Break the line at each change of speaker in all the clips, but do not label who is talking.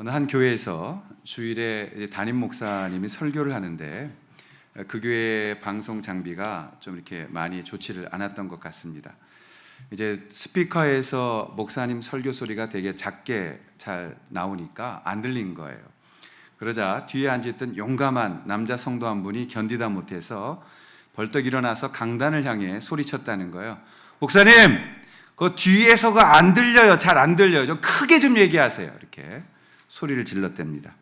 어느 한 교회에서 주일에 담임 목사님이 설교를 하는데 그 교회 방송 장비가 좀 이렇게 많이 좋지를 않았던 것 같습니다. 이제 스피커에서 목사님 설교 소리가 되게 작게 잘 나오니까 안 들린 거예요. 그러자 뒤에 앉아있던 용감한 남자 성도 한 분이 견디다 못해서 벌떡 일어나서 강단을 향해 소리쳤다는 거예요. 목사님, 그 뒤에서가 안 들려요. 잘 안 들려요. 좀 크게 좀 얘기하세요. 이렇게 소리를 질렀답니다.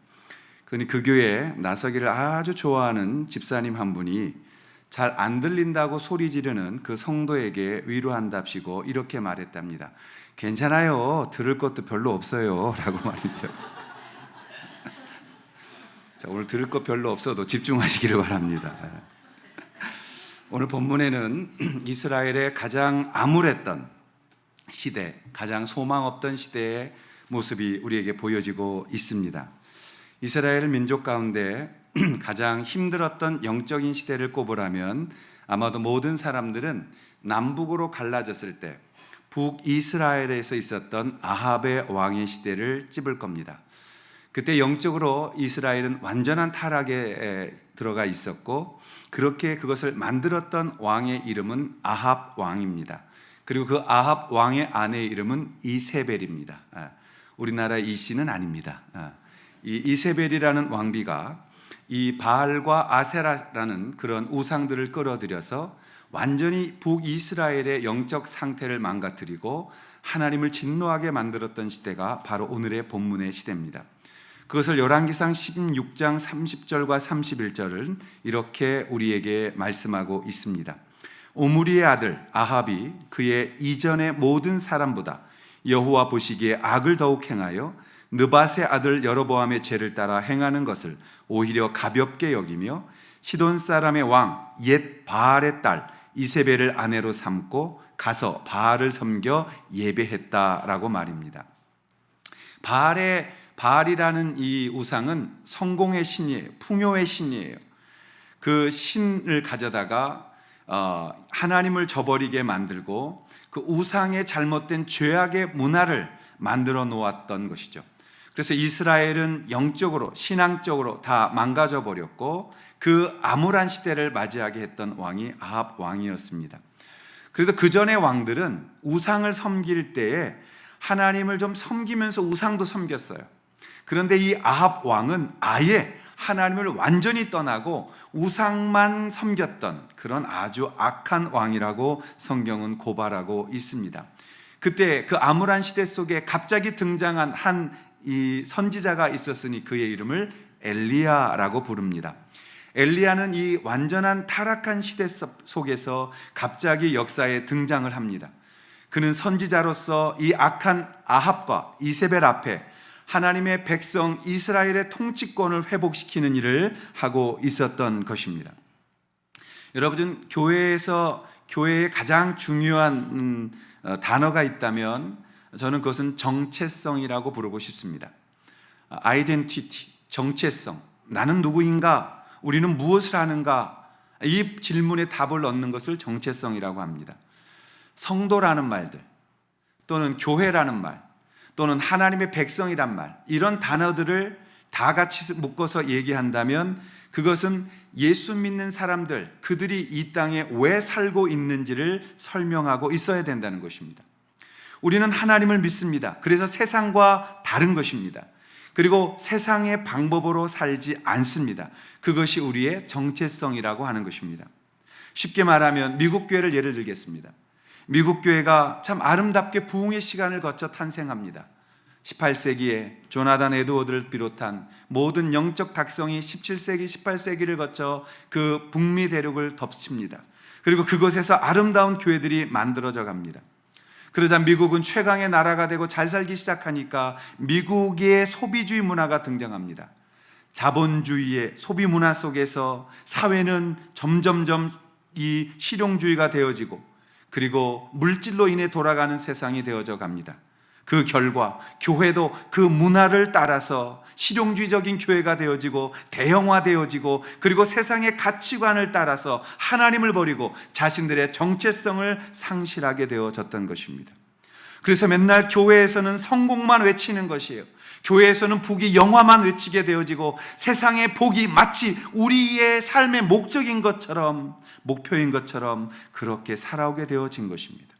그러니 그 교회에 나서기를 아주 좋아하는 집사님 한 분이 잘 안 들린다고 소리 지르는 그 성도에게 위로한답시고 이렇게 말했답니다. 괜찮아요. 들을 것도 별로 없어요. 라고 말이죠. 자, 오늘 들을 것 별로 없어도 집중하시기를 바랍니다. 오늘 본문에는 이스라엘의 가장 암울했던 시대, 가장 소망 없던 시대의 모습이 우리에게 보여지고 있습니다. 이스라엘 민족 가운데 가장 힘들었던 영적인 시대를 꼽으라면 아마도 모든 사람들은 남북으로 갈라졌을 때 북이스라엘에서 있었던 아합의 왕의 시대를 찝을 겁니다. 그때 영적으로 이스라엘은 완전한 타락에 들어가 있었고 그렇게 그것을 만들었던 왕의 이름은 아합 왕입니다. 그리고 그 아합 왕의 아내의 이름은 이세벨입니다. 우리나라 이씨는 아닙니다. 이 이세벨이라는 왕비가 이 바알과 아세라라는 그런 우상들을 끌어들여서 완전히 북이스라엘의 영적 상태를 망가뜨리고 하나님을 진노하게 만들었던 시대가 바로 오늘의 본문의 시대입니다. 그것을 열왕기상 16장 30절과 31절은 이렇게 우리에게 말씀하고 있습니다. 오므리의 아들 아합이 그의 이전의 모든 사람보다 여호와 보시기에 악을 더욱 행하여 느밧의 아들 여로보암의 죄를 따라 행하는 것을 오히려 가볍게 여기며 시돈 사람의 왕 옛 바알의 딸 이세벨을 아내로 삼고 가서 바알을 섬겨 예배했다라고 말입니다. 바알이라는 이 우상은 성공의 신이에요. 풍요의 신이에요. 그 신을 가져다가 하나님을 저버리게 만들고 그 우상의 잘못된 죄악의 문화를 만들어 놓았던 것이죠. 그래서 이스라엘은 영적으로 신앙적으로 다 망가져 버렸고 그 암울한 시대를 맞이하게 했던 왕이 아합 왕이었습니다. 그래서 그 전의 왕들은 우상을 섬길 때에 하나님을 좀 섬기면서 우상도 섬겼어요. 그런데 이 아합 왕은 아예 하나님을 완전히 떠나고 우상만 섬겼던 그런 아주 악한 왕이라고 성경은 고발하고 있습니다. 그때 그 암울한 시대 속에 갑자기 등장한 한 이 선지자가 있었으니 그의 이름을 엘리야라고 부릅니다. 엘리야는 이 완전한 타락한 시대 속에서 갑자기 역사에 등장을 합니다. 그는 선지자로서 이 악한 아합과 이세벨 앞에 하나님의 백성 이스라엘의 통치권을 회복시키는 일을 하고 있었던 것입니다. 여러분, 교회의 가장 중요한 단어가 있다면 저는 그것은 정체성이라고 부르고 싶습니다. 아이덴티티, 정체성. 나는 누구인가? 우리는 무엇을 하는가? 이 질문에 답을 얻는 것을 정체성이라고 합니다. 성도라는 말들, 또는 교회라는 말, 또는 하나님의 백성이란 말, 이런 단어들을 다 같이 묶어서 얘기한다면 그것은 예수 믿는 사람들, 그들이 이 땅에 왜 살고 있는지를 설명하고 있어야 된다는 것입니다. 우리는 하나님을 믿습니다. 그래서 세상과 다른 것입니다. 그리고 세상의 방법으로 살지 않습니다. 그것이 우리의 정체성이라고 하는 것입니다. 쉽게 말하면 미국 교회를 예를 들겠습니다. 미국 교회가 참 아름답게 부흥의 시간을 거쳐 탄생합니다. 18세기에 조나단 에드워드를 비롯한 모든 영적 각성이 17세기, 18세기를 거쳐 그 북미 대륙을 덮칩니다. 그리고 그곳에서 아름다운 교회들이 만들어져 갑니다. 그러자 미국은 최강의 나라가 되고 잘 살기 시작하니까 미국의 소비주의 문화가 등장합니다. 자본주의의 소비 문화 속에서 사회는 점점점 이 실용주의가 되어지고 그리고 물질로 인해 돌아가는 세상이 되어져 갑니다. 그 결과 교회도 그 문화를 따라서 실용주의적인 교회가 되어지고 대형화되어지고 그리고 세상의 가치관을 따라서 하나님을 버리고 자신들의 정체성을 상실하게 되어졌던 것입니다. 그래서 맨날 교회에서는 성공만 외치는 것이에요. 교회에서는 부귀 영화만 외치게 되어지고 세상의 복이 마치 우리의 삶의 목적인 것처럼, 목표인 것처럼 그렇게 살아오게 되어진 것입니다.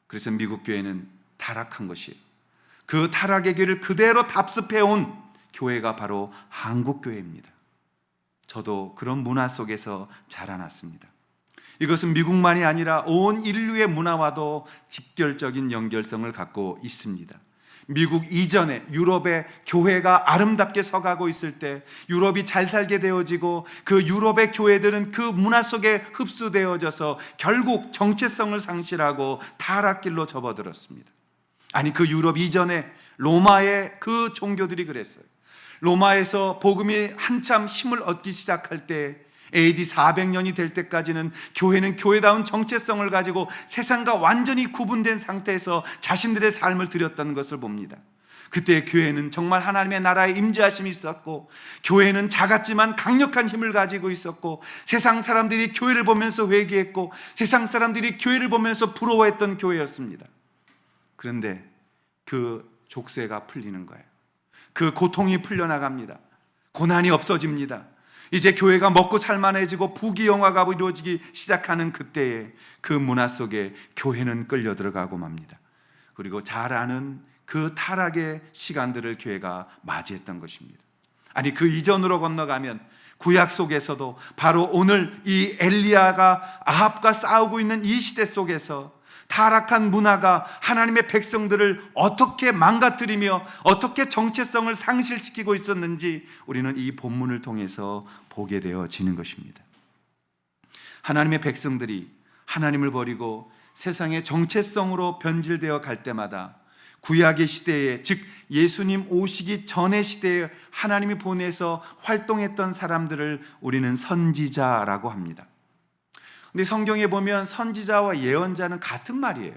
그래서 미국 교회는 타락한 것이에요. 그 타락의 길을 그대로 답습해온 교회가 바로 한국 교회입니다. 저도 그런 문화 속에서 자라났습니다. 이것은 미국만이 아니라 온 인류의 문화와도 직결적인 연결성을 갖고 있습니다. 미국 이전에 유럽의 교회가 아름답게 서가고 있을 때, 유럽이 잘 살게 되어지고 그 유럽의 교회들은 그 문화 속에 흡수되어져서 결국 정체성을 상실하고 타락길로 접어들었습니다. 아니, 그 유럽 이전에 로마의 그 종교들이 그랬어요. 로마에서 복음이 한참 힘을 얻기 시작할 때 AD 400년이 될 때까지는 교회는 교회다운 정체성을 가지고 세상과 완전히 구분된 상태에서 자신들의 삶을 드렸다는 것을 봅니다. 그때 교회는 정말 하나님의 나라의 임재하심이 있었고, 교회는 작았지만 강력한 힘을 가지고 있었고, 세상 사람들이 교회를 보면서 회개했고, 세상 사람들이 교회를 보면서 부러워했던 교회였습니다. 그런데 그 족쇄가 풀리는 거예요. 그 고통이 풀려나갑니다. 고난이 없어집니다. 이제 교회가 먹고 살만해지고 부귀영화가 이루어지기 시작하는 그때에 그 문화 속에 교회는 끌려 들어가고 맙니다. 그리고 잘 아는 그 타락의 시간들을 교회가 맞이했던 것입니다. 아니, 그 이전으로 건너가면 구약 속에서도 바로 오늘 이 엘리야가 아합과 싸우고 있는 이 시대 속에서 타락한 문화가 하나님의 백성들을 어떻게 망가뜨리며 어떻게 정체성을 상실시키고 있었는지 우리는 이 본문을 통해서 보게 되어지는 것입니다. 하나님의 백성들이 하나님을 버리고 세상의 정체성으로 변질되어 갈 때마다 구약의 시대에, 즉 예수님 오시기 전의 시대에 하나님이 보내서 활동했던 사람들을 우리는 선지자라고 합니다. 근데 성경에 보면 선지자와 예언자는 같은 말이에요.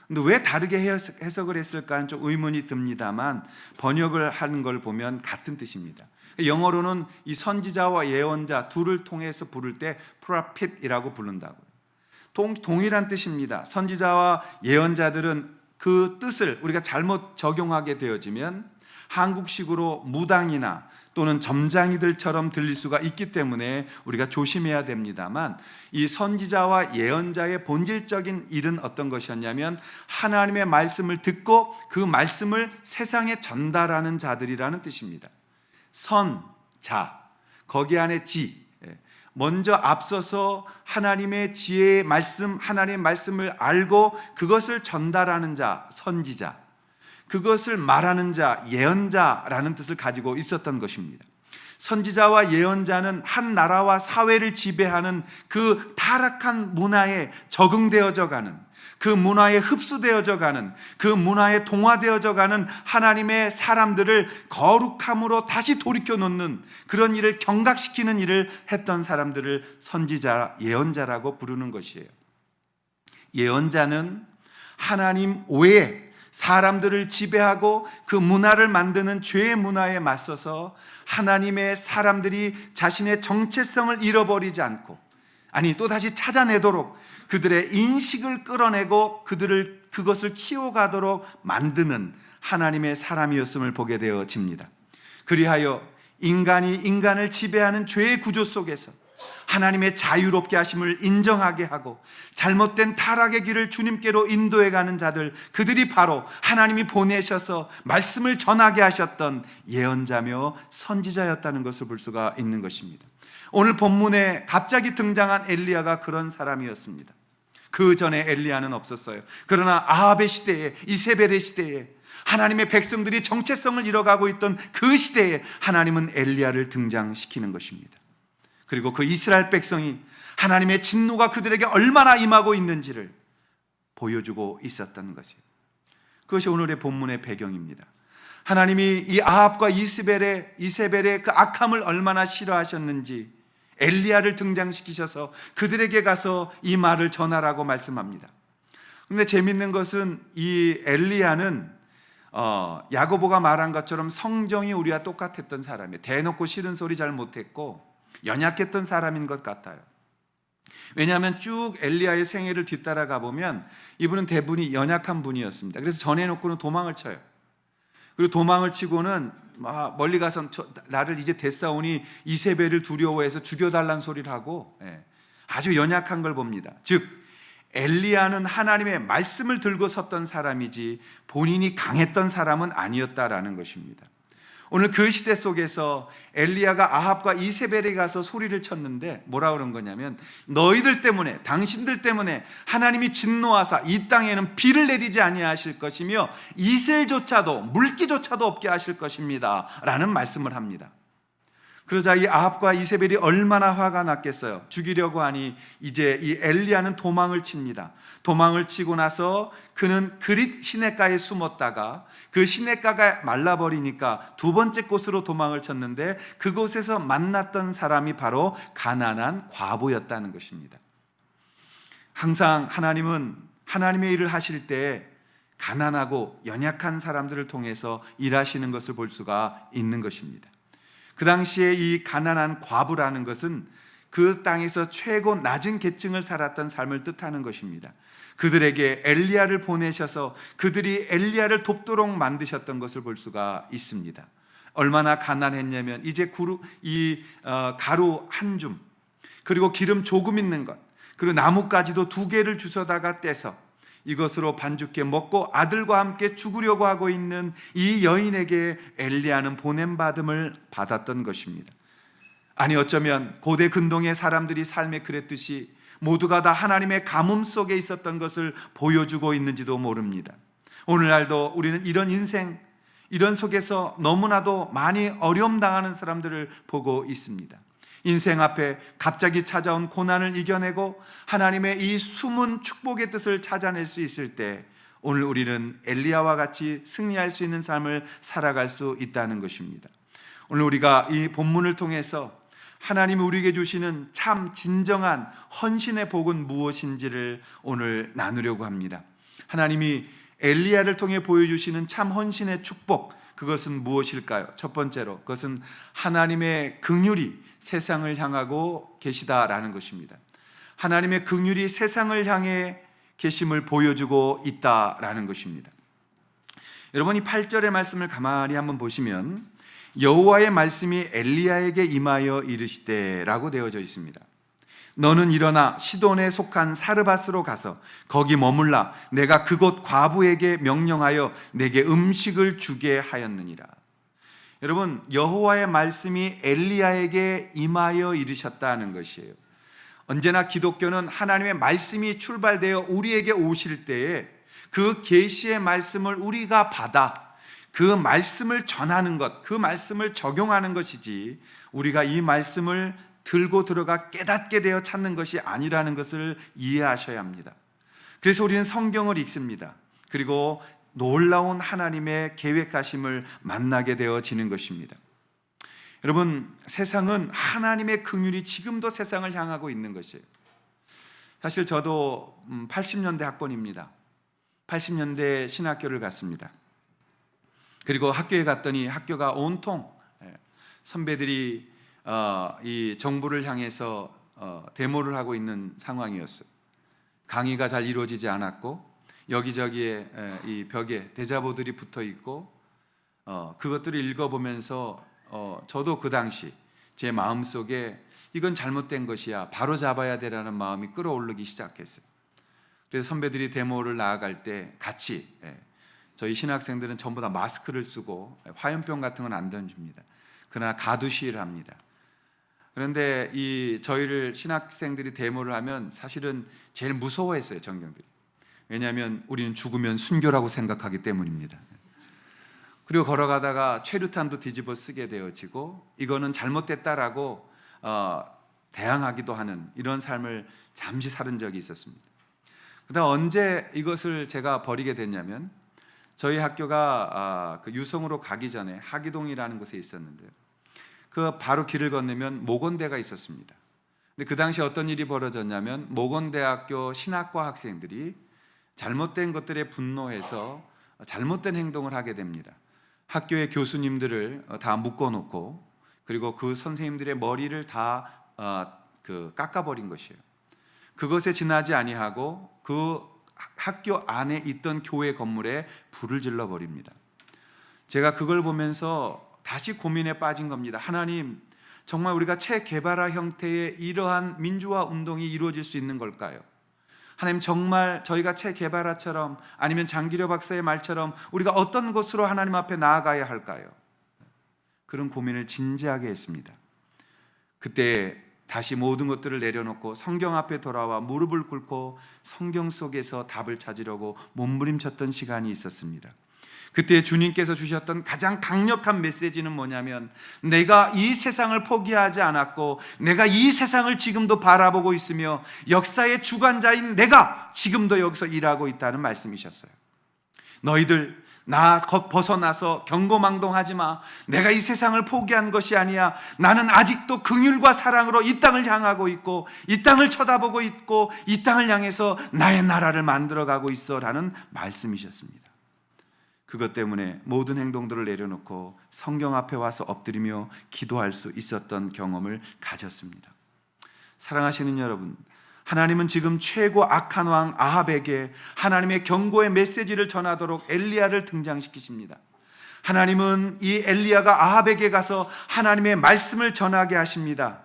근데 왜 다르게 해석을 했을까는 좀 의문이 듭니다만 번역을 하는 걸 보면 같은 뜻입니다. 영어로는 이 선지자와 예언자 둘을 통해서 부를 때 prophet이라고 부른다고요. 동일한 뜻입니다. 선지자와 예언자들은 그 뜻을 우리가 잘못 적용하게 되어지면 한국식으로 무당이나 또는 점장이들처럼 들릴 수가 있기 때문에 우리가 조심해야 됩니다만, 이 선지자와 예언자의 본질적인 일은 어떤 것이었냐면 하나님의 말씀을 듣고 그 말씀을 세상에 전달하는 자들이라는 뜻입니다. 선자, 거기 안에 지, 먼저 앞서서 하나님의 지혜의 말씀, 하나님의 말씀을 알고 그것을 전달하는 자, 선지자, 그것을 말하는 자, 예언자라는 뜻을 가지고 있었던 것입니다. 선지자와 예언자는 한 나라와 사회를 지배하는 그 타락한 문화에 적응되어져 가는, 그 문화에 흡수되어져 가는, 그 문화에 동화되어져 가는 하나님의 사람들을 거룩함으로 다시 돌이켜 놓는 그런 일을 경각시키는 일을 했던 사람들을 선지자, 예언자라고 부르는 것이에요. 예언자는 하나님 외에 사람들을 지배하고 그 문화를 만드는 죄의 문화에 맞서서 하나님의 사람들이 자신의 정체성을 잃어버리지 않고, 아니 또다시 찾아내도록 그들의 인식을 끌어내고 그것을 키워가도록 만드는 하나님의 사람이었음을 보게 되어집니다. 그리하여 인간이 인간을 지배하는 죄의 구조 속에서 하나님의 자유롭게 하심을 인정하게 하고 잘못된 타락의 길을 주님께로 인도해가는 자들, 그들이 바로 하나님이 보내셔서 말씀을 전하게 하셨던 예언자며 선지자였다는 것을 볼 수가 있는 것입니다. 오늘 본문에 갑자기 등장한 엘리야가 그런 사람이었습니다. 그 전에 엘리야는 없었어요. 그러나 아합의 시대에, 이세벨의 시대에, 하나님의 백성들이 정체성을 잃어가고 있던 그 시대에 하나님은 엘리야를 등장시키는 것입니다. 그리고 그 이스라엘 백성이 하나님의 진노가 그들에게 얼마나 임하고 있는지를 보여주고 있었던 것이에요. 그것이 오늘의 본문의 배경입니다. 하나님이 이 아합과 이세벨의 그 악함을 얼마나 싫어하셨는지 엘리야를 등장시키셔서 그들에게 가서 이 말을 전하라고 말씀합니다. 그런데 재밌는 것은 이 엘리야는 야고보가 말한 것처럼 성정이 우리와 똑같았던 사람이에요. 대놓고 싫은 소리 잘 못했고 연약했던 사람인 것 같아요. 왜냐하면 쭉 엘리야의 생애를 뒤따라가 보면 이분은 대부분이 연약한 분이었습니다. 그래서 전해놓고는 도망을 쳐요. 그리고 도망을 치고는 멀리 가서 나를 이제 됐사오니 이세벨을 두려워해서 죽여달라는 소리를 하고, 아주 연약한 걸 봅니다. 즉 엘리야는 하나님의 말씀을 들고 섰던 사람이지 본인이 강했던 사람은 아니었다라는 것입니다. 오늘 그 시대 속에서 엘리야가 아합과 이세벨에 가서 소리를 쳤는데 뭐라 그런 거냐면, 너희들 때문에, 당신들 때문에 하나님이 진노하사 이 땅에는 비를 내리지 아니하실 것이며 이슬조차도, 물기조차도 없게 하실 것입니다 라는 말씀을 합니다. 그러자 이 아합과 이세벨이 얼마나 화가 났겠어요. 죽이려고 하니 이제 이 엘리야는 도망을 칩니다. 도망을 치고 나서 그는 그릿 시냇가에 숨었다가 그 시냇가가 말라버리니까 두 번째 곳으로 도망을 쳤는데 그곳에서 만났던 사람이 바로 가난한 과부였다는 것입니다. 항상 하나님은 하나님의 일을 하실 때 가난하고 연약한 사람들을 통해서 일하시는 것을 볼 수가 있는 것입니다. 그 당시에 이 가난한 과부라는 것은 그 땅에서 최고 낮은 계층을 살았던 삶을 뜻하는 것입니다. 그들에게 엘리야를 보내셔서 그들이 엘리야를 돕도록 만드셨던 것을 볼 수가 있습니다. 얼마나 가난했냐면 이제 가루 한 줌, 그리고 기름 조금 있는 것, 그리고 나뭇가지도 2개를 주워다가 떼서 이것으로 반죽해 먹고 아들과 함께 죽으려고 하고 있는 이 여인에게 엘리야는 보냄받음을 받았던 것입니다. 아니 어쩌면 고대 근동의 사람들이 삶에 그랬듯이 모두가 다 하나님의 가뭄 속에 있었던 것을 보여주고 있는지도 모릅니다. 오늘날도 우리는 이런 인생, 이런 속에서 너무나도 많이 어려움 당하는 사람들을 보고 있습니다. 인생 앞에 갑자기 찾아온 고난을 이겨내고 하나님의 이 숨은 축복의 뜻을 찾아낼 수 있을 때 오늘 우리는 엘리야와 같이 승리할 수 있는 삶을 살아갈 수 있다는 것입니다. 오늘 우리가 이 본문을 통해서 하나님이 우리에게 주시는 참 진정한 헌신의 복은 무엇인지를 오늘 나누려고 합니다. 하나님이 엘리야를 통해 보여주시는 참 헌신의 축복, 그것은 무엇일까요? 첫 번째로 그것은 하나님의 긍휼이 세상을 향하고 계시다라는 것입니다. 하나님의 긍휼이 세상을 향해 계심을 보여주고 있다라는 것입니다. 여러분, 이 8절의 말씀을 가만히 한번 보시면 여호와의 말씀이 엘리야에게 임하여 이르시되라고 되어져 있습니다. 너는 일어나 시돈에 속한 사르밧으로 가서 거기 머물라. 내가 그곳 과부에게 명령하여 내게 음식을 주게 하였느니라. 여러분, 여호와의 말씀이 엘리야에게 임하여 이르셨다는 것이에요. 언제나 기독교는 하나님의 말씀이 출발되어 우리에게 오실 때에 그 계시의 말씀을 우리가 받아 그 말씀을 전하는 것, 그 말씀을 적용하는 것이지 우리가 이 말씀을 들고 들어가 깨닫게 되어 찾는 것이 아니라는 것을 이해하셔야 합니다. 그래서 우리는 성경을 읽습니다. 그리고 놀라운 하나님의 계획하심을 만나게 되어지는 것입니다. 여러분, 세상은 하나님의 긍휼이 지금도 세상을 향하고 있는 것이에요. 사실 저도 80년대 학번입니다. 80년대 신학교를 갔습니다. 그리고 학교에 갔더니 학교가 온통 선배들이 이 정부를 향해서 데모를 하고 있는 상황이었어요. 강의가 잘 이루어지지 않았고 여기저기에 이 벽에 대자보들이 붙어 있고 그것들을 읽어보면서 저도 그 당시 제 마음속에 이건 잘못된 것이야, 바로 잡아야 되라는 마음이 끌어오르기 시작했어요. 그래서 선배들이 데모를 나아갈 때 같이, 저희 신학생들은 전부 다 마스크를 쓰고 화염병 같은 건 안 던집니다. 그러나 가두시를 합니다. 그런데 저희를 신학생들이 데모를 하면 사실은 제일 무서워했어요, 전경들이. 왜냐하면 우리는 죽으면 순교라고 생각하기 때문입니다. 그리고 걸어가다가 최루탄도 뒤집어 쓰게 되어지고 이거는 잘못됐다라고 대항하기도 하는 이런 삶을 잠시 살은 적이 있었습니다. 그다음 언제 이것을 제가 버리게 됐냐면 저희 학교가 그 유성으로 가기 전에 하기동이라는 곳에 있었는데요. 그 바로 길을 건너면 모건대가 있었습니다. 근데 그 당시 어떤 일이 벌어졌냐면 모건대학교 신학과 학생들이 잘못된 것들에 분노해서 잘못된 행동을 하게 됩니다. 학교의 교수님들을 다 묶어놓고 그리고 그 선생님들의 머리를 다 깎아버린 것이에요. 그것에 지나지 아니하고 그 학교 안에 있던 교회 건물에 불을 질러 버립니다. 제가 그걸 보면서 다시 고민에 빠진 겁니다. 하나님, 정말 우리가 체게바라 형태의 이러한 민주화 운동이 이루어질 수 있는 걸까요? 하나님, 정말 저희가 체게바라처럼 아니면 장기려 박사의 말처럼 우리가 어떤 곳으로 하나님 앞에 나아가야 할까요? 그런 고민을 진지하게 했습니다. 그때 다시 모든 것들을 내려놓고 성경 앞에 돌아와 무릎을 꿇고 성경 속에서 답을 찾으려고 몸부림쳤던 시간이 있었습니다. 그때 주님께서 주셨던 가장 강력한 메시지는 뭐냐면, 내가 이 세상을 포기하지 않았고 내가 이 세상을 지금도 바라보고 있으며 역사의 주관자인 내가 지금도 여기서 일하고 있다는 말씀이셨어요. 너희들 나 벗어나서 경고망동하지 마. 내가 이 세상을 포기한 것이 아니야. 나는 아직도 긍휼과 사랑으로 이 땅을 향하고 있고 이 땅을 쳐다보고 있고 이 땅을 향해서 나의 나라를 만들어가고 있어 라는 말씀이셨습니다. 그것 때문에 모든 행동들을 내려놓고 성경 앞에 와서 엎드리며 기도할 수 있었던 경험을 가졌습니다. 사랑하시는 여러분, 하나님은 지금 최고 악한 왕 아합에게 하나님의 경고의 메시지를 전하도록 엘리야를 등장시키십니다. 하나님은 이 엘리야가 아합에게 가서 하나님의 말씀을 전하게 하십니다.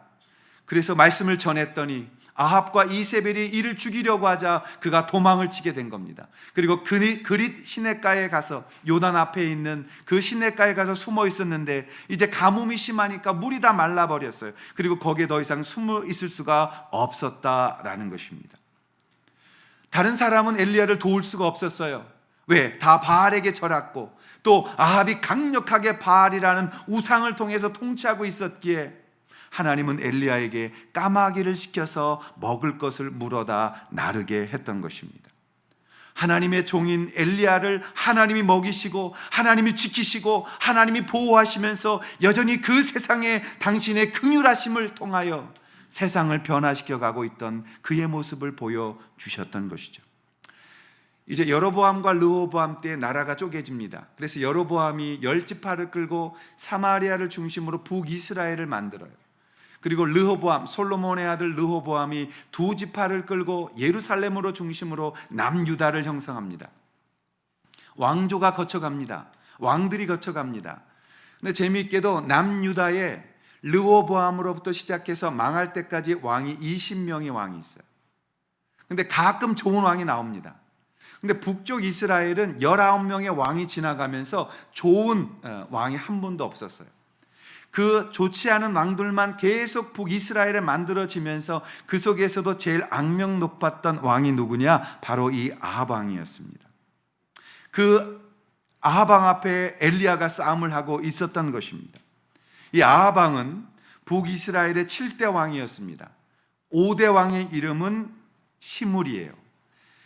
그래서 말씀을 전했더니 아합과 이세벨이 이를 죽이려고 하자 그가 도망을 치게 된 겁니다. 그리고 그릿 시냇가에 가서, 요단 앞에 있는 그 시냇가에 가서 숨어 있었는데 이제 가뭄이 심하니까 물이 다 말라버렸어요. 그리고 거기에 더 이상 숨어 있을 수가 없었다라는 것입니다. 다른 사람은 엘리야를 도울 수가 없었어요. 왜? 다 바알에게 절했고 또 아합이 강력하게 바알이라는 우상을 통해서 통치하고 있었기에 하나님은 엘리야에게 까마귀를 시켜서 먹을 것을 물어다 나르게 했던 것입니다. 하나님의 종인 엘리야를 하나님이 먹이시고 하나님이 지키시고 하나님이 보호하시면서 여전히 그 세상에 당신의 긍휼하심을 통하여 세상을 변화시켜 가고 있던 그의 모습을 보여주셨던 것이죠. 이제 여로보암과 르호보암 때 나라가 쪼개집니다. 그래서 여로보암이 10지파를 끌고 사마리아를 중심으로 북이스라엘을 만들어요. 그리고 르호보암, 솔로몬의 아들 르호보암이 2지파를 끌고 예루살렘으로 중심으로 남유다를 형성합니다. 왕조가 거쳐갑니다. 왕들이 거쳐갑니다. 근데 재미있게도 남유다에 르호보암으로부터 시작해서 망할 때까지 왕이 20명의 왕이 있어요. 근데 가끔 좋은 왕이 나옵니다. 근데 북쪽 이스라엘은 19명의 왕이 지나가면서 좋은 왕이 한 분도 없었어요. 그 좋지 않은 왕들만 계속 북이스라엘에 만들어지면서 그 속에서도 제일 악명 높았던 왕이 누구냐? 바로 이 아합 왕이었습니다. 그 아합 왕 앞에 엘리야가 싸움을 하고 있었던 것입니다. 이 아합 왕은 북이스라엘의 7대 왕이었습니다. 5대 왕의 이름은 시물이에요.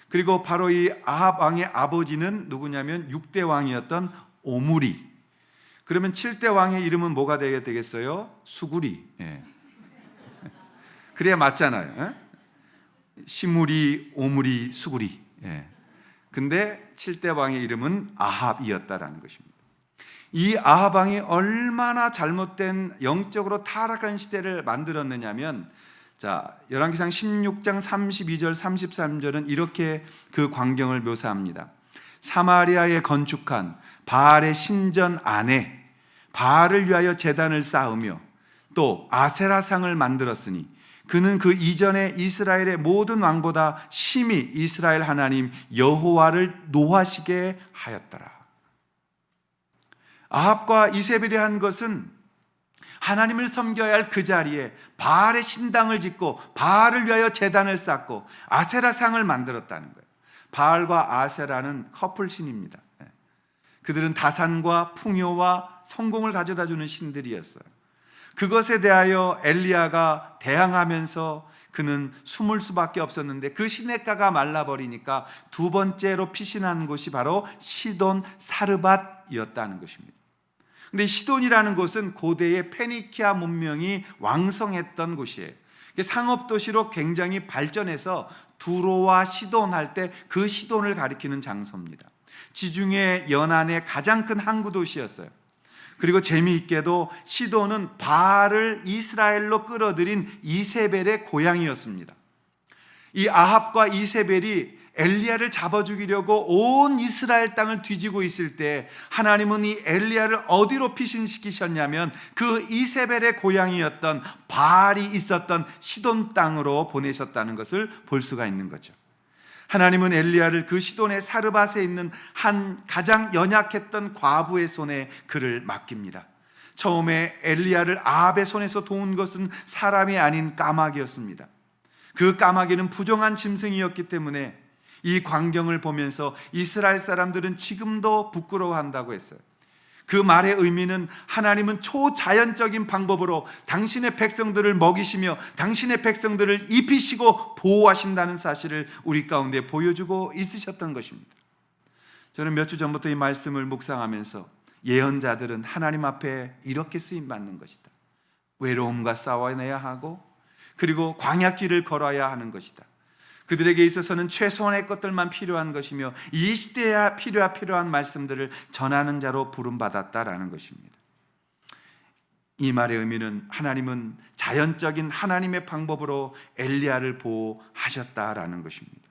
그리고 바로 이 아합 왕의 아버지는 누구냐면 6대 왕이었던 오므리. 그러면 7대 왕의 이름은 뭐가 되겠어요? 수구리. 예. 그래야 맞잖아요. 예? 시무리, 오므리, 수구리. 예. 근데 7대 왕의 이름은 아합이었다라는 것입니다. 이 아합 왕이 얼마나 잘못된 영적으로 타락한 시대를 만들었느냐면, 자, 열왕기상 16장 32절 33절은 이렇게 그 광경을 묘사합니다. 사마리아에 건축한 바알의 신전 안에 바알을 위하여 제단을 쌓으며 또 아세라상을 만들었으니 그는 그 이전에 이스라엘의 모든 왕보다 심히 이스라엘 하나님 여호와를 노하시게 하였더라. 아합과 이세벨이 한 것은 하나님을 섬겨야 할 그 자리에 바알의 신당을 짓고 바알을 위하여 제단을 쌓고 아세라상을 만들었다는 거예요. 바알과 아세라는 커플신입니다. 그들은 다산과 풍요와 성공을 가져다 주는 신들이었어요. 그것에 대하여 엘리야가 대항하면서 그는 숨을 수밖에 없었는데 그 시냇가가 말라버리니까 두 번째로 피신한 곳이 바로 시돈 사르밧이었다는 것입니다. 근데 시돈이라는 곳은 고대의 페니키아 문명이 왕성했던 곳이에요. 상업도시로 굉장히 발전해서 두로와 시돈 할 때 그 시돈을 가리키는 장소입니다. 지중해 연안의 가장 큰 항구 도시였어요. 그리고 재미있게도 시돈은 바알을 이스라엘로 끌어들인 이세벨의 고향이었습니다. 이 아합과 이세벨이 엘리야를 잡아 죽이려고 온 이스라엘 땅을 뒤지고 있을 때 하나님은 이 엘리야를 어디로 피신시키셨냐면 그 이세벨의 고향이었던 바알이 있었던 시돈 땅으로 보내셨다는 것을 볼 수가 있는 거죠. 하나님은 엘리야를 그 시돈의 사르밧에 있는 한 가장 연약했던 과부의 손에 그를 맡깁니다. 처음에 엘리야를 아합의 손에서 도운 것은 사람이 아닌 까마귀였습니다. 그 까마귀는 부정한 짐승이었기 때문에 이 광경을 보면서 이스라엘 사람들은 지금도 부끄러워한다고 했어요. 그 말의 의미는 하나님은 초자연적인 방법으로 당신의 백성들을 먹이시며 당신의 백성들을 입히시고 보호하신다는 사실을 우리 가운데 보여주고 있으셨던 것입니다. 저는 몇 주 전부터 이 말씀을 묵상하면서 예언자들은 하나님 앞에 이렇게 쓰임받는 것이다. 외로움과 싸워내야 하고 그리고 광야길을 걸어야 하는 것이다. 그들에게 있어서는 최소한의 것들만 필요한 것이며 이 시대에 필요한 말씀들을 전하는 자로 부름받았다라는 것입니다. 이 말의 의미는 하나님은 자연적인 하나님의 방법으로 엘리야를 보호하셨다라는 것입니다.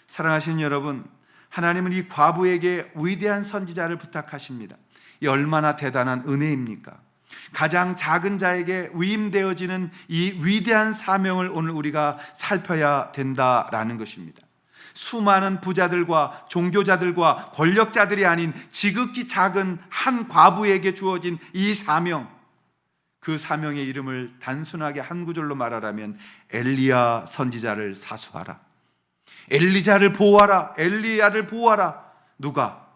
사랑하시는 여러분, 하나님은 이 과부에게 위대한 선지자를 부탁하십니다. 이 얼마나 대단한 은혜입니까? 가장 작은 자에게 위임되어지는 이 위대한 사명을 오늘 우리가 살펴야 된다라는 것입니다. 수많은 부자들과 종교자들과 권력자들이 아닌 지극히 작은 한 과부에게 주어진 이 사명, 그 사명의 이름을 단순하게 한 구절로 말하라면 엘리야 선지자를 사수하라, 엘리자를 보호하라, 엘리야를 보호하라. 누가?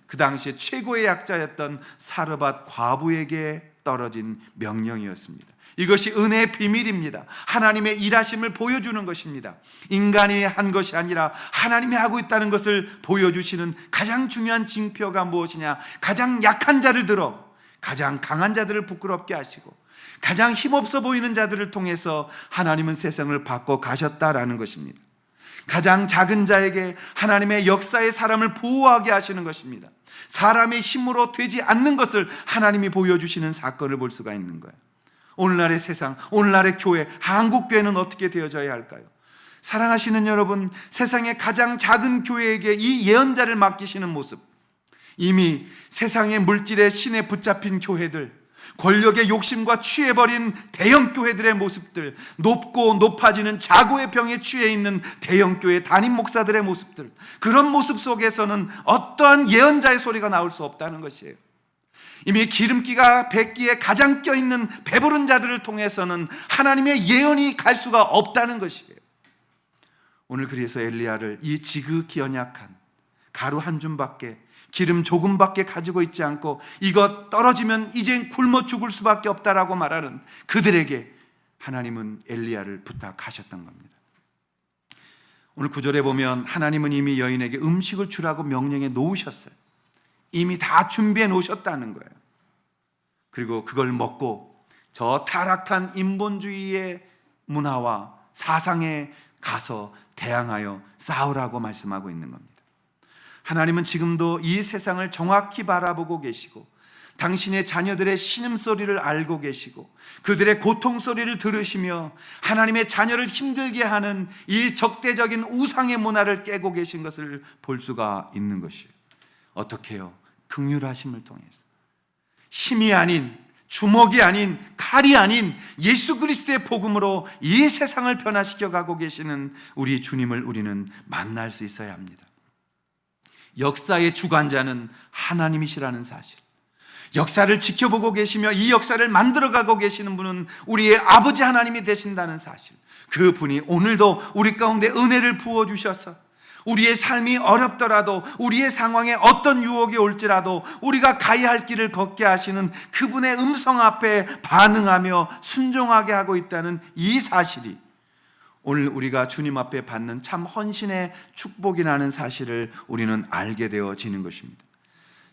그 당시에 최고의 약자였던 사르밧 과부에게 떨어진 명령이었습니다. 이것이 은혜의 비밀입니다. 하나님의 일하심을 보여주는 것입니다. 인간이 한 것이 아니라 하나님이 하고 있다는 것을 보여주시는 가장 중요한 징표가 무엇이냐? 가장 약한 자를 들어 가장 강한 자들을 부끄럽게 하시고 가장 힘없어 보이는 자들을 통해서 하나님은 세상을 바꿔 가셨다라는 것입니다. 가장 작은 자에게 하나님의 역사의 사람을 보호하게 하시는 것입니다. 사람의 힘으로 되지 않는 것을 하나님이 보여주시는 사건을 볼 수가 있는 거예요. 오늘날의 세상, 오늘날의 교회, 한국교회는 어떻게 되어져야 할까요? 사랑하시는 여러분, 세상의 가장 작은 교회에게 이 예언자를 맡기시는 모습, 이미 세상의 물질의 신에 붙잡힌 교회들, 권력의 욕심과 취해버린 대형 교회들의 모습들, 높고 높아지는 자고의 병에 취해 있는 대형 교회 담임 목사들의 모습들, 그런 모습 속에서는 어떠한 예언자의 소리가 나올 수 없다는 것이에요. 이미 기름기가 백기에 가장 껴있는 배부른 자들을 통해서는 하나님의 예언이 갈 수가 없다는 것이에요. 오늘 그래서 엘리야를 이 지극히 연약한 가루 한 줌밖에, 기름 조금밖에 가지고 있지 않고 이것 떨어지면 이젠 굶어 죽을 수밖에 없다라고 말하는 그들에게 하나님은 엘리야를 부탁하셨던 겁니다. 오늘 9절에 보면 하나님은 이미 여인에게 음식을 주라고 명령해 놓으셨어요. 이미 다 준비해 놓으셨다는 거예요. 그리고 그걸 먹고 저 타락한 인본주의의 문화와 사상에 가서 대항하여 싸우라고 말씀하고 있는 겁니다. 하나님은 지금도 이 세상을 정확히 바라보고 계시고 당신의 자녀들의 신음소리를 알고 계시고 그들의 고통소리를 들으시며 하나님의 자녀를 힘들게 하는 이 적대적인 우상의 문화를 깨고 계신 것을 볼 수가 있는 것이에요. 어떻게 해요? 긍휼하심을 통해서 힘이 아닌, 주먹이 아닌, 칼이 아닌 예수 그리스도의 복음으로 이 세상을 변화시켜 가고 계시는 우리 주님을 우리는 만날 수 있어야 합니다. 역사의 주관자는 하나님이시라는 사실, 역사를 지켜보고 계시며 이 역사를 만들어가고 계시는 분은 우리의 아버지 하나님이 되신다는 사실, 그 분이 오늘도 우리 가운데 은혜를 부어주셔서 우리의 삶이 어렵더라도 우리의 상황에 어떤 유혹이 올지라도 우리가 가야 할 길을 걷게 하시는 그분의 음성 앞에 반응하며 순종하게 하고 있다는 이 사실이 오늘 우리가 주님 앞에 받는 참 헌신의 축복이라는 사실을 우리는 알게 되어지는 것입니다.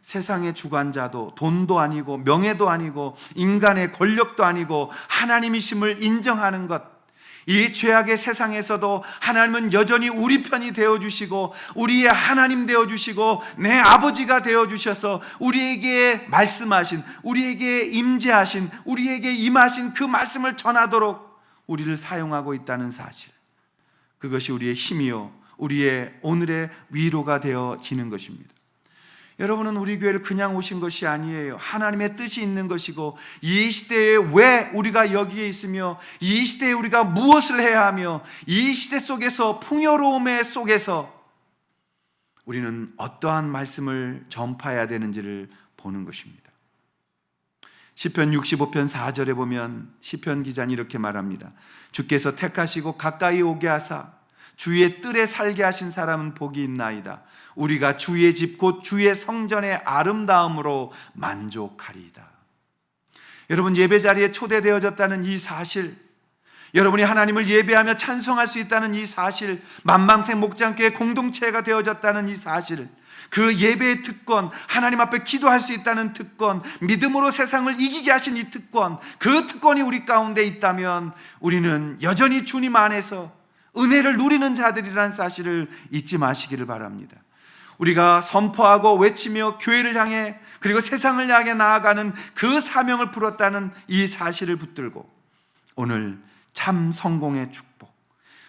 세상의 주관자도 돈도 아니고 명예도 아니고 인간의 권력도 아니고 하나님이심을 인정하는 것, 이 죄악의 세상에서도 하나님은 여전히 우리 편이 되어주시고 우리의 하나님 되어주시고 내 아버지가 되어주셔서 우리에게 말씀하신, 우리에게 임재하신, 우리에게 임하신 그 말씀을 전하도록 우리를 사용하고 있다는 사실, 그것이 우리의 힘이요 우리의 오늘의 위로가 되어지는 것입니다. 여러분은 우리 교회를 그냥 오신 것이 아니에요. 하나님의 뜻이 있는 것이고, 이 시대에 왜 우리가 여기에 있으며, 이 시대에 우리가 무엇을 해야 하며, 이 시대 속에서, 풍요로움의 속에서 우리는 어떠한 말씀을 전파해야 되는지를 보는 것입니다. 시편 65편 4절에 보면 시편 기자는 이렇게 말합니다. 주께서 택하시고 가까이 오게 하사 주의 뜰에 살게 하신 사람은 복이 있나이다. 우리가 주의 집 곧 주의 성전의 아름다움으로 만족하리이다. 여러분, 예배 자리에 초대되어졌다는 이 사실, 여러분이 하나님을 예배하며 찬송할 수 있다는 이 사실, 만방생 목장교회 공동체가 되어졌다는 이 사실, 그 예배의 특권, 하나님 앞에 기도할 수 있다는 특권, 믿음으로 세상을 이기게 하신 이 특권, 그 특권이 우리 가운데 있다면 우리는 여전히 주님 안에서 은혜를 누리는 자들이라는 사실을 잊지 마시기를 바랍니다. 우리가 선포하고 외치며 교회를 향해 그리고 세상을 향해 나아가는 그 사명을 풀었다는 이 사실을 붙들고 오늘 참 성공의 축복,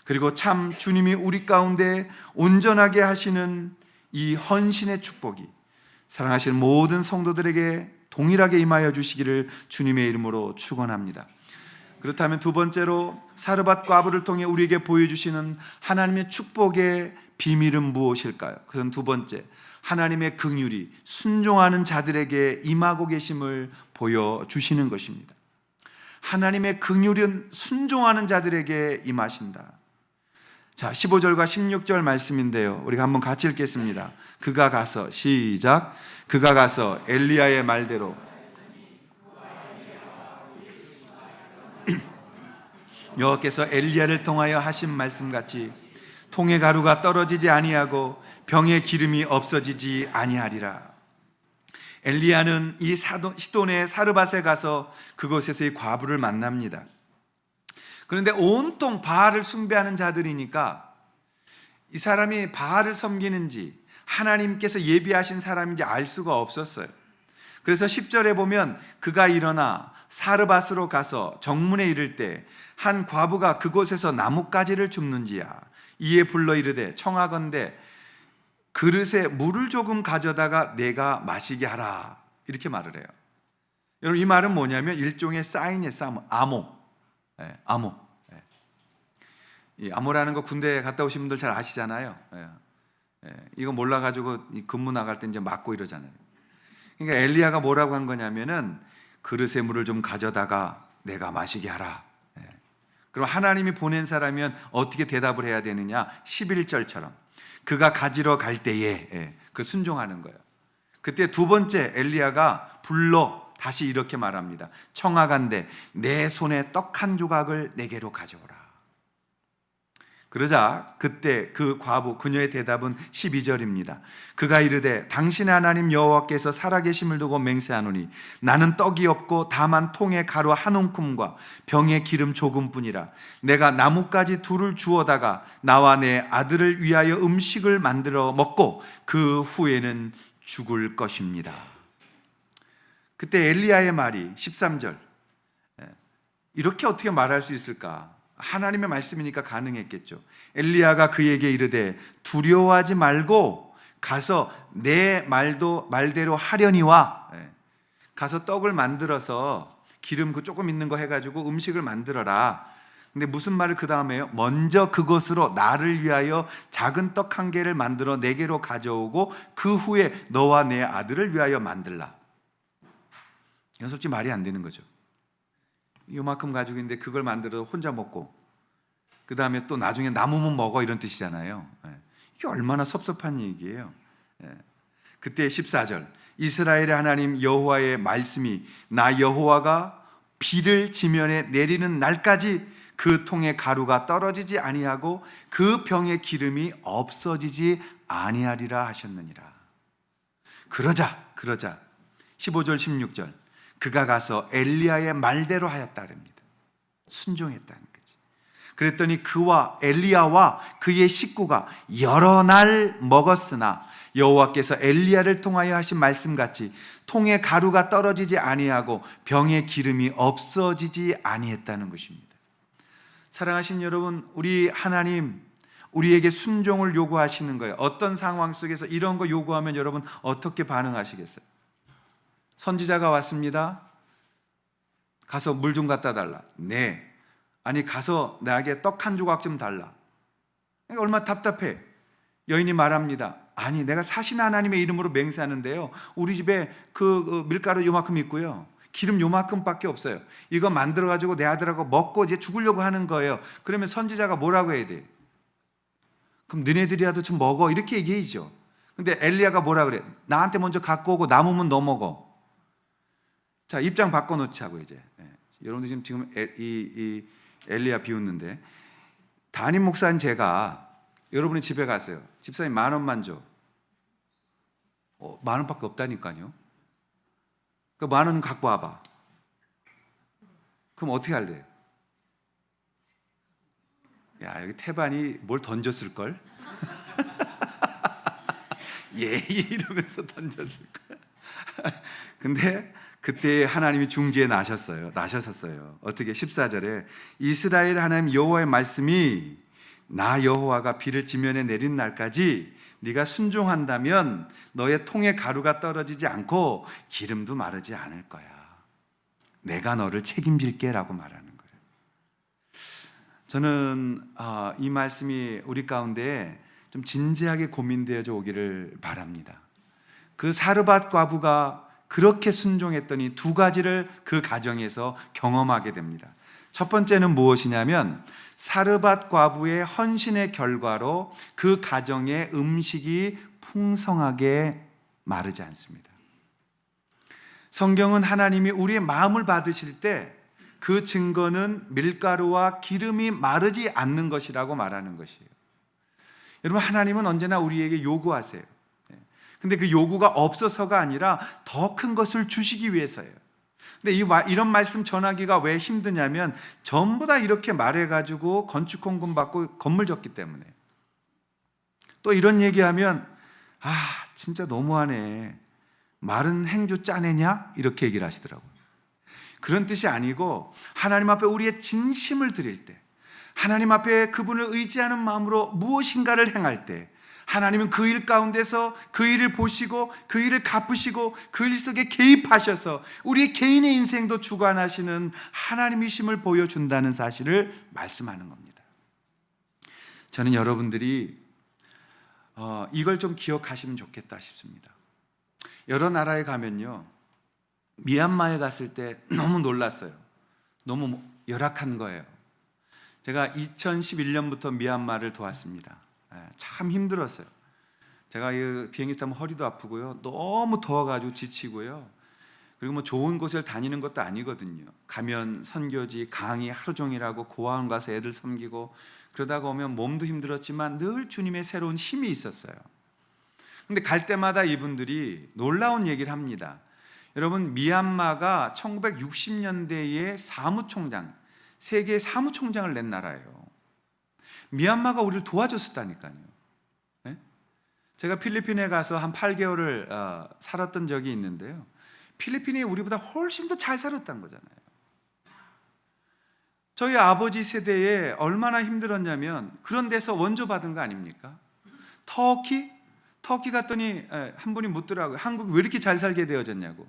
그리고 참 주님이 우리 가운데 온전하게 하시는 이 헌신의 축복이 사랑하시는 모든 성도들에게 동일하게 임하여 주시기를 주님의 이름으로 축원합니다. 그렇다면 두 번째로 사르밧 과부를 통해 우리에게 보여주시는 하나님의 축복의 비밀은 무엇일까요? 그건 두 번째, 하나님의 긍휼이 순종하는 자들에게 임하고 계심을 보여주시는 것입니다. 하나님의 긍휼은 순종하는 자들에게 임하신다. 자, 15절과 16절 말씀인데요, 우리가 한번 같이 읽겠습니다. 그가 가서, 시작. 그가 가서 엘리야의 말대로 여호와께서 엘리야를 통하여 하신 말씀같이 통의 가루가 떨어지지 아니하고 병의 기름이 없어지지 아니하리라. 엘리야는 이 시돈의 사르밧에 가서 그곳에서 이 과부를 만납니다. 그런데 온통 바알을 숭배하는 자들이니까 이 사람이 바알을 섬기는지 하나님께서 예비하신 사람인지 알 수가 없었어요. 그래서 10절에 보면 그가 일어나 사르밧으로 가서 정문에 이를 때 한 과부가 그곳에서 나뭇가지를 줍는지야. 이에 불러 이르되 청하건대 그릇에 물을 조금 가져다가 내가 마시게 하라. 이렇게 말을 해요. 여러분, 이 말은 뭐냐면 일종의 사인의 암호. 암호. 이 암호라는 거 군대 갔다 오신 분들 잘 아시잖아요. 이거 몰라가지고 근무 나갈 때 이제 맞고 이러잖아요. 그러니까 엘리야가 뭐라고 한 거냐면은 그릇에 물을 좀 가져다가 내가 마시게 하라. 그럼 하나님이 보낸 사람이면 어떻게 대답을 해야 되느냐? 11절처럼 그가 가지러 갈 때에 그 순종하는 거예요. 그때 두 번째 엘리야가 불러 다시 이렇게 말합니다. 청하간대 내 손에 떡 한 조각을 내게로 가져오라. 그러자 그때 그 과부, 그녀의 대답은 12절입니다. 그가 이르되 당신의 하나님 여호와께서 살아계심을 두고 맹세하노니 나는 떡이 없고 다만 통에 가루 한 움큼과 병에 기름 조금뿐이라. 내가 나뭇가지 둘을 주워다가 나와 내 아들을 위하여 음식을 만들어 먹고 그 후에는 죽을 것입니다. 그때 엘리야의 말이 13절, 이렇게 어떻게 말할 수 있을까? 하나님의 말씀이니까 가능했겠죠. 엘리야가 그에게 이르되 두려워하지 말고 가서 내 말대로 하려니와, 가서 떡을 만들어서 기름 그 조금 있는 거 해가지고 음식을 만들어라. 근데 무슨 말을 그 다음에 해요? 먼저 그것으로 나를 위하여 작은 떡 한 개를 만들어 내게로 가져오고 그 후에 너와 내 아들을 위하여 만들라. 이건 솔직히 말이 안 되는 거죠. 요만큼 가지고 있는데 그걸 만들어서 혼자 먹고 그 다음에 또 나중에 남으면 먹어, 이런 뜻이잖아요. 이게 얼마나 섭섭한 얘기예요. 그때 14절, 이스라엘의 하나님 여호와의 말씀이 나 여호와가 비를 지면에 내리는 날까지 그 통에 가루가 떨어지지 아니하고 그 병의 기름이 없어지지 아니하리라 하셨느니라. 그러자 15절 16절 그가 가서 엘리야의 말대로 하였다랍니다. 순종했다는 거지. 그랬더니 그와 엘리야와 그의 식구가 여러 날 먹었으나 여호와께서 엘리야를 통하여 하신 말씀같이 통에 가루가 떨어지지 아니하고 병의 기름이 없어지지 아니했다는 것입니다. 사랑하신 여러분, 우리 하나님 우리에게 순종을 요구하시는 거예요. 어떤 상황 속에서 이런 거 요구하면 여러분 어떻게 반응하시겠어요? 선지자가 왔습니다. 가서 물 좀 갖다 달라. 네. 아니 가서 나에게 떡 한 조각 좀 달라. 얼마나 답답해. 여인이 말합니다. 아니 내가 사신 하나님의 이름으로 맹세하는데요, 우리 집에 그 밀가루 요만큼 있고요, 기름 요만큼밖에 없어요. 이거 만들어가지고 내 아들하고 먹고 이제 죽으려고 하는 거예요. 그러면 선지자가 뭐라고 해야 돼? 그럼 너네들이라도 좀 먹어, 이렇게 얘기해야죠. 근데 엘리야가 뭐라 그래? 나한테 먼저 갖고 오고 남으면 너 먹어. 자, 입장 바꿔놓자고 이제. 여러분들 지금 이 엘리야 비웃는데, 담임 목사인 제가 여러분이 집에 갔어요. 집사님 10,000원만 줘. 10,000원밖에 없다니까요. 그 10,000원 갖고 와봐. 그럼 어떻게 할래요? 야, 여기 태반이 뭘 던졌을걸? 예, 이러면서 던졌을걸. 근데 그때 하나님이 중지에 나셨었어요. 어떻게? 14절에 이스라엘 하나님 여호와의 말씀이 나 여호와가 비를 지면에 내린 날까지 네가 순종한다면 너의 통에 가루가 떨어지지 않고 기름도 마르지 않을 거야. 내가 너를 책임질게 라고 말하는 거예요. 저는 이 말씀이 우리 가운데 좀 진지하게 고민되어져 오기를 바랍니다. 그 사르밧 과부가 그렇게 순종했더니 두 가지를 그 가정에서 경험하게 됩니다. 첫 번째는 무엇이냐면 사르밧 과부의 헌신의 결과로 그 가정의 음식이 풍성하게 마르지 않습니다. 성경은 하나님이 우리의 마음을 받으실 때 그 증거는 밀가루와 기름이 마르지 않는 것이라고 말하는 것이에요. 여러분, 하나님은 언제나 우리에게 요구하세요. 근데 그 요구가 없어서가 아니라 더 큰 것을 주시기 위해서예요. 근데 이런 말씀 전하기가 왜 힘드냐면 전부 다 이렇게 말해가지고 건축 헌금 받고 건물 졌기 때문에. 또 이런 얘기하면 진짜 너무하네, 마른 행주 짜내냐, 이렇게 얘기를 하시더라고요. 그런 뜻이 아니고 하나님 앞에 우리의 진심을 드릴 때, 하나님 앞에 그분을 의지하는 마음으로 무엇인가를 행할 때 하나님은 그 일 가운데서 그 일을 보시고 그 일을 갚으시고 그 일 속에 개입하셔서 우리의 개인의 인생도 주관하시는 하나님이심을 보여준다는 사실을 말씀하는 겁니다. 저는 여러분들이 이걸 좀 기억하시면 좋겠다 싶습니다. 여러 나라에 가면요, 미얀마에 갔을 때 너무 놀랐어요. 너무 열악한 거예요. 제가 2011년부터 미얀마를 도왔습니다. 참 힘들었어요. 제가 비행기 타면 허리도 아프고요, 너무 더워가지고 지치고요, 그리고 뭐 좋은 곳을 다니는 것도 아니거든요. 가면 선교지 강의 하루 종일 하고 고아원 가서 애들 섬기고 그러다가 오면 몸도 힘들었지만 늘 주님의 새로운 힘이 있었어요. 근데 갈 때마다 이분들이 놀라운 얘기를 합니다. 여러분, 미얀마가 1960년대에 사무총장, 세계 사무총장을 낸 나라예요. 미얀마가 우리를 도와줬었다니까요. 네? 제가 필리핀에 가서 한 8개월을 살았던 적이 있는데요, 필리핀이 우리보다 훨씬 더 잘 살았다는 거잖아요. 저희 아버지 세대에 얼마나 힘들었냐면 그런 데서 원조 받은 거 아닙니까? 터키 갔더니 한 분이 묻더라고요. 한국이 왜 이렇게 잘 살게 되어졌냐고.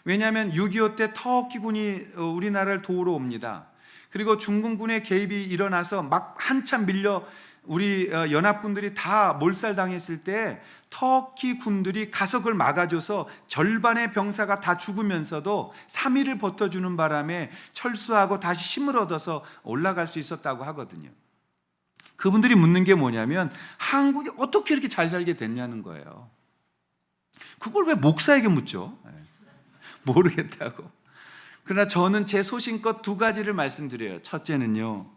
왜냐하면 6.25 때 터키군이 우리나라를 도우러 옵니다. 그리고 중공군의 개입이 일어나서 막 한참 밀려 우리 연합군들이 다 몰살당했을 때 터키 군들이 가서 그걸 막아줘서 절반의 병사가 다 죽으면서도 3일을 버텨주는 바람에 철수하고 다시 힘을 얻어서 올라갈 수 있었다고 하거든요. 그분들이 묻는 게 뭐냐면 한국이 어떻게 이렇게 잘 살게 됐냐는 거예요. 그걸 왜 목사에게 묻죠? 모르겠다고. 그러나 저는 제 소신껏 두 가지를 말씀드려요. 첫째는요,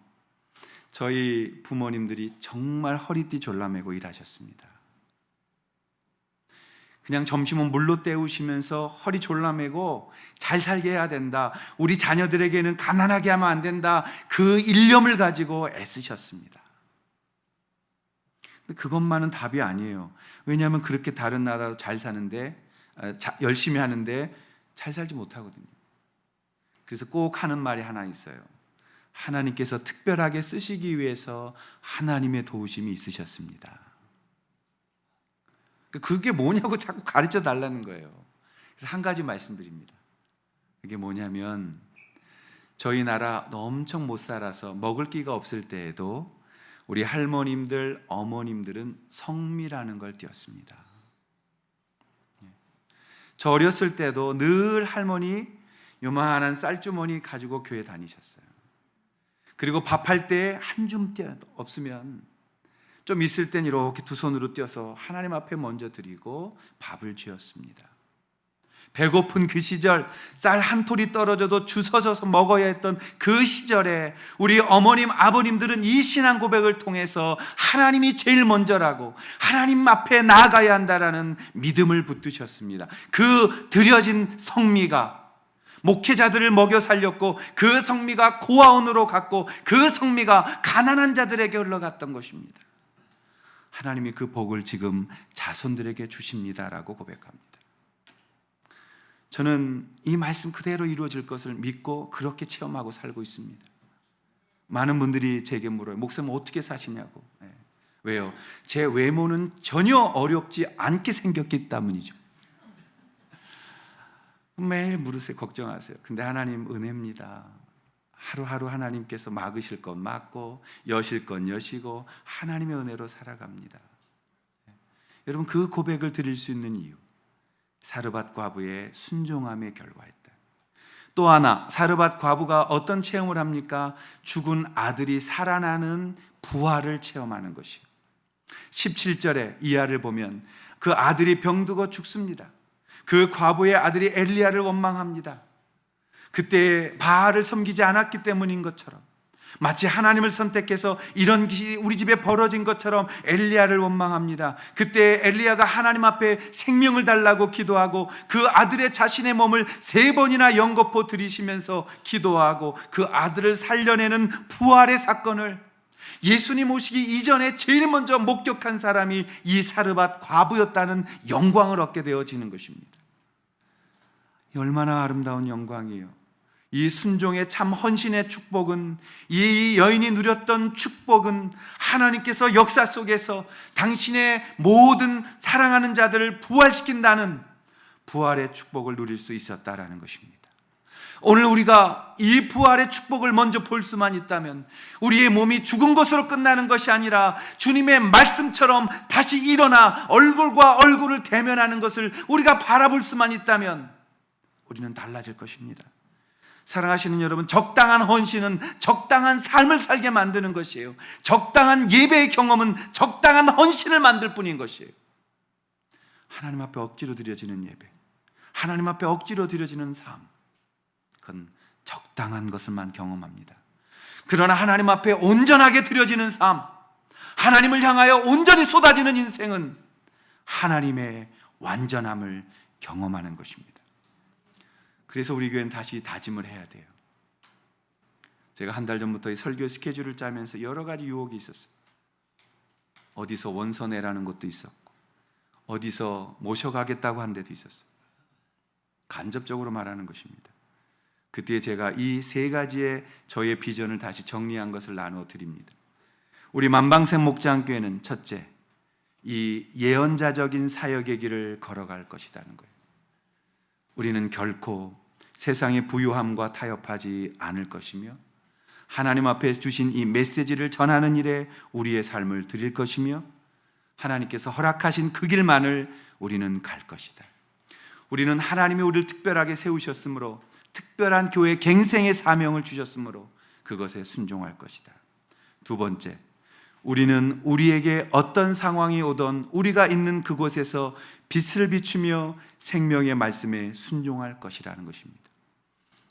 저희 부모님들이 정말 허리띠 졸라매고 일하셨습니다. 그냥 점심은 물로 때우시면서 허리 졸라매고 잘 살게 해야 된다, 우리 자녀들에게는 가난하게 하면 안 된다, 그 일념을 가지고 애쓰셨습니다. 근데 그것만은 답이 아니에요. 왜냐하면 그렇게 다른 나라도 잘 사는데, 열심히 하는데 잘 살지 못하거든요. 그래서 꼭 하는 말이 하나 있어요. 하나님께서 특별하게 쓰시기 위해서 하나님의 도우심이 있으셨습니다. 그게 뭐냐고 자꾸 가르쳐 달라는 거예요. 그래서 한 가지 말씀드립니다. 그게 뭐냐면 저희 나라 엄청 못 살아서 먹을 끼가 없을 때에도 우리 할머님들, 어머님들은 성미라는 걸 띄웠습니다. 저 어렸을 때도 늘 할머니 요만한 쌀주머니 가지고 교회 다니셨어요. 그리고 밥할 때 한 줌 없으면 좀 있을 땐 이렇게 두 손으로 띄어서 하나님 앞에 먼저 드리고 밥을 지었습니다. 배고픈 그 시절, 쌀 한 톨이 떨어져도 주워져서 먹어야 했던 그 시절에 우리 어머님, 아버님들은 이 신앙 고백을 통해서 하나님이 제일 먼저라고, 하나님 앞에 나아가야 한다라는 믿음을 붙드셨습니다. 그 드려진 성미가 목회자들을 먹여 살렸고, 그 성미가 고아원으로 갔고, 그 성미가 가난한 자들에게 흘러갔던 것입니다. 하나님이 그 복을 지금 자손들에게 주십니다라고 고백합니다. 저는 이 말씀 그대로 이루어질 것을 믿고 그렇게 체험하고 살고 있습니다. 많은 분들이 제게 물어요. 목사님 어떻게 사시냐고. 왜요? 제 외모는 전혀 어렵지 않게 생겼기 때문이죠. 매일 물으세요. 걱정하세요. 근데 하나님 은혜입니다. 하루하루 하나님께서 막으실 건 막고 여실 건 여시고 하나님의 은혜로 살아갑니다. 여러분, 그 고백을 드릴 수 있는 이유, 사르밧 과부의 순종함의 결과였다. 또 하나, 사르밧 과부가 어떤 체험을 합니까? 죽은 아들이 살아나는 부활을 체험하는 것이요. 17절에 이하를 보면 그 아들이 병들어 죽습니다. 그 과부의 아들이 엘리야를 원망합니다. 그때 바알을 섬기지 않았기 때문인 것처럼, 마치 하나님을 선택해서 이런 일이 우리 집에 벌어진 것처럼 엘리야를 원망합니다. 그때 엘리야가 하나님 앞에 생명을 달라고 기도하고 그 아들의 자신의 몸을 3번이나 연거푸 들이시면서 기도하고 그 아들을 살려내는 부활의 사건을 예수님 오시기 이전에 제일 먼저 목격한 사람이 이 사르밧 과부였다는 영광을 얻게 되어지는 것입니다. 얼마나 아름다운 영광이에요. 이 순종의 참 헌신의 축복은, 이 여인이 누렸던 축복은 하나님께서 역사 속에서 당신의 모든 사랑하는 자들을 부활시킨다는 부활의 축복을 누릴 수 있었다라는 것입니다. 오늘 우리가 이 부활의 축복을 먼저 볼 수만 있다면, 우리의 몸이 죽은 것으로 끝나는 것이 아니라 주님의 말씀처럼 다시 일어나 얼굴과 얼굴을 대면하는 것을 우리가 바라볼 수만 있다면 우리는 달라질 것입니다. 사랑하시는 여러분, 적당한 헌신은 적당한 삶을 살게 만드는 것이에요. 적당한 예배의 경험은 적당한 헌신을 만들 뿐인 것이에요. 하나님 앞에 억지로 드려지는 예배, 하나님 앞에 억지로 드려지는 삶, 그건 적당한 것을만 경험합니다. 그러나 하나님 앞에 온전하게 드려지는 삶, 하나님을 향하여 온전히 쏟아지는 인생은 하나님의 완전함을 경험하는 것입니다. 그래서 우리 교회는 다시 다짐을 해야 돼요. 제가 한 달 전부터 이 설교 스케줄을 짜면서 여러 가지 유혹이 있었어요. 어디서 원서 내라는 것도 있었고, 어디서 모셔가겠다고 한 데도 있었어요. 간접적으로 말하는 것입니다. 그때 제가 이 3가지의 저의 비전을 다시 정리한 것을 나누어 드립니다. 우리 만방샘 목장교회는 첫째, 이 예언자적인 사역의 길을 걸어갈 것이라는 거예요. 우리는 결코 세상의 부유함과 타협하지 않을 것이며, 하나님 앞에 주신 이 메시지를 전하는 일에 우리의 삶을 드릴 것이며, 하나님께서 허락하신 그 길만을 우리는 갈 것이다. 우리는 하나님이 우리를 특별하게 세우셨으므로, 특별한 교회 갱생의 사명을 주셨으므로 그것에 순종할 것이다. 두 번째, 우리는 우리에게 어떤 상황이 오던 우리가 있는 그곳에서 빛을 비추며 생명의 말씀에 순종할 것이라는 것입니다.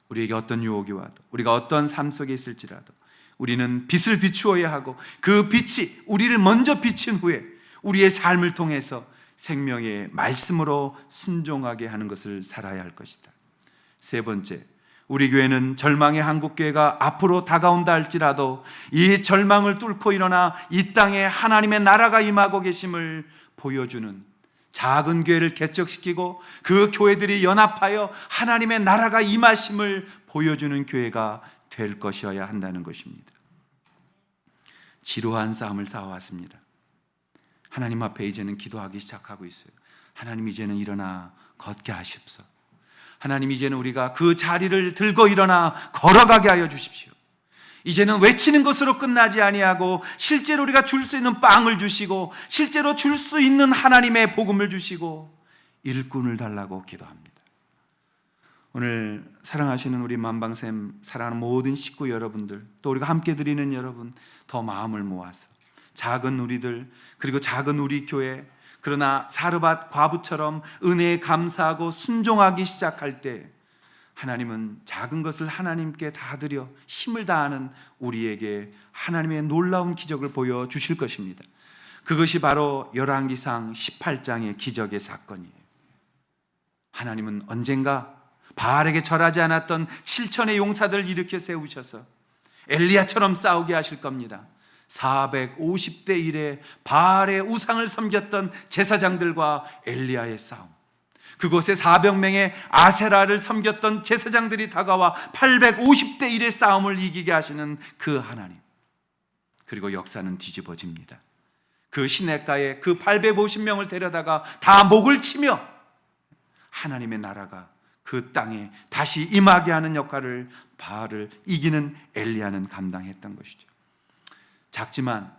우리에게 어떤 유혹이 와도, 우리가 어떤 삶 속에 있을지라도 우리는 빛을 비추어야 하고, 그 빛이 우리를 먼저 비친 후에 우리의 삶을 통해서 생명의 말씀으로 순종하게 하는 것을 살아야 할 것이다. 세 번째, 우리 교회는 절망의 한국교회가 앞으로 다가온다 할지라도 이 절망을 뚫고 일어나 이 땅에 하나님의 나라가 임하고 계심을 보여주는 작은 교회를 개척시키고 그 교회들이 연합하여 하나님의 나라가 임하심을 보여주는 교회가 될 것이어야 한다는 것입니다. 지루한 싸움을 싸워왔습니다. 하나님 앞에 이제는 기도하기 시작하고 있어요. 하나님, 이제는 일어나 걷게 하십시오. 하나님, 이제는 우리가 그 자리를 들고 일어나 걸어가게 하여 주십시오. 이제는 외치는 것으로 끝나지 아니하고 실제로 우리가 줄 수 있는 빵을 주시고 실제로 줄 수 있는 하나님의 복음을 주시고 일꾼을 달라고 기도합니다. 오늘 사랑하시는 우리 만방샘 사랑하는 모든 식구 여러분들, 또 우리가 함께 드리는 여러분, 더 마음을 모아서 작은 우리들, 그리고 작은 우리 교회, 그러나 사르밧 과부처럼 은혜에 감사하고 순종하기 시작할 때 하나님은 작은 것을 하나님께 다 드려 힘을 다하는 우리에게 하나님의 놀라운 기적을 보여주실 것입니다. 그것이 바로 열왕기상 18장의 기적의 사건이에요. 하나님은 언젠가 바알에게 절하지 않았던 7천의 용사들을 일으켜 세우셔서 엘리야처럼 싸우게 하실 겁니다. 450대 1의 바알의 우상을 섬겼던 제사장들과 엘리야의 싸움, 그곳에 400명의 아세라를 섬겼던 제사장들이 다가와 850대 1의 싸움을 이기게 하시는 그 하나님, 그리고 역사는 뒤집어집니다. 그 시냇가에 그 850명을 데려다가 다 목을 치며 하나님의 나라가 그 땅에 다시 임하게 하는 역할을 바알을 이기는 엘리야는 감당했던 것이죠. 작지만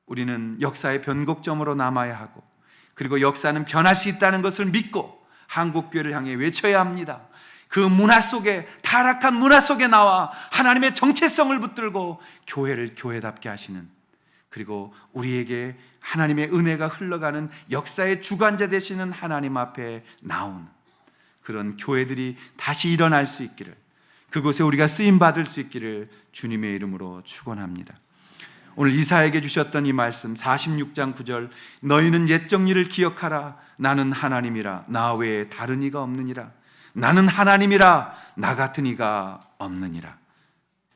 우리는 역사의 변곡점으로 남아야 하고, 그리고 역사는 변할 수 있다는 것을 믿고 한국교회를 향해 외쳐야 합니다. 그 문화 속에, 타락한 문화 속에 나와 하나님의 정체성을 붙들고 교회를 교회답게 하시는, 그리고 우리에게 하나님의 은혜가 흘러가는 역사의 주관자 되시는 하나님 앞에 나오는 그런 교회들이 다시 일어날 수 있기를, 그곳에 우리가 쓰임받을 수 있기를 주님의 이름으로 축원합니다. 오늘 이사야에게 주셨던 이 말씀 46장 9절, 너희는 옛 정리를 기억하라. 나는 하나님이라 나 외에 다른 이가 없느니라. 나는 하나님이라 나 같은 이가 없느니라.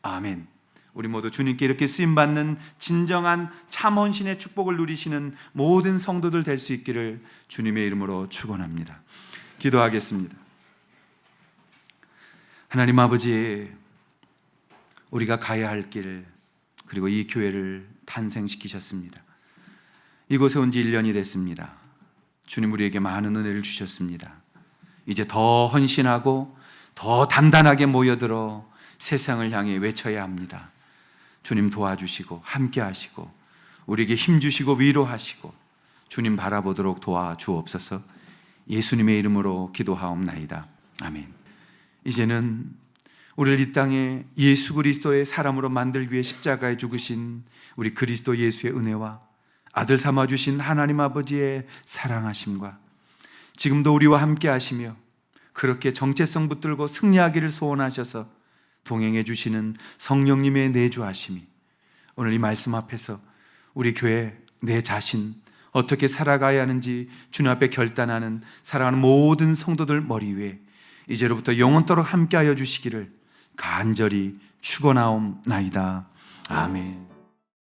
아멘. 우리 모두 주님께 이렇게 쓰임받는 진정한 참 헌신의 축복을 누리시는 모든 성도들 될 수 있기를 주님의 이름으로 축원합니다. 기도하겠습니다. 하나님 아버지, 우리가 가야 할 길, 그리고 이 교회를 탄생시키셨습니다. 이곳에 온 지 1년이 됐습니다. 주님, 우리에게 많은 은혜를 주셨습니다. 이제 더 헌신하고 더 단단하게 모여들어 세상을 향해 외쳐야 합니다. 주님 도와주시고 함께 하시고 우리에게 힘 주시고 위로하시고 주님 바라보도록 도와주옵소서. 예수님의 이름으로 기도하옵나이다. 아멘. 이제는 우리를 이 땅에 예수 그리스도의 사람으로 만들기 위해 십자가에 죽으신 우리 그리스도 예수의 은혜와 아들 삼아주신 하나님 아버지의 사랑하심과 지금도 우리와 함께 하시며 그렇게 정체성 붙들고 승리하기를 소원하셔서 동행해 주시는 성령님의 내주하심이 오늘 이 말씀 앞에서 우리 교회, 내 자신 어떻게 살아가야 하는지 주님 앞에 결단하는 사랑하는 모든 성도들 머리 위에 이제로부터 영원토록 함께하여 주시기를 간절히 축원하옵나이다. 아멘.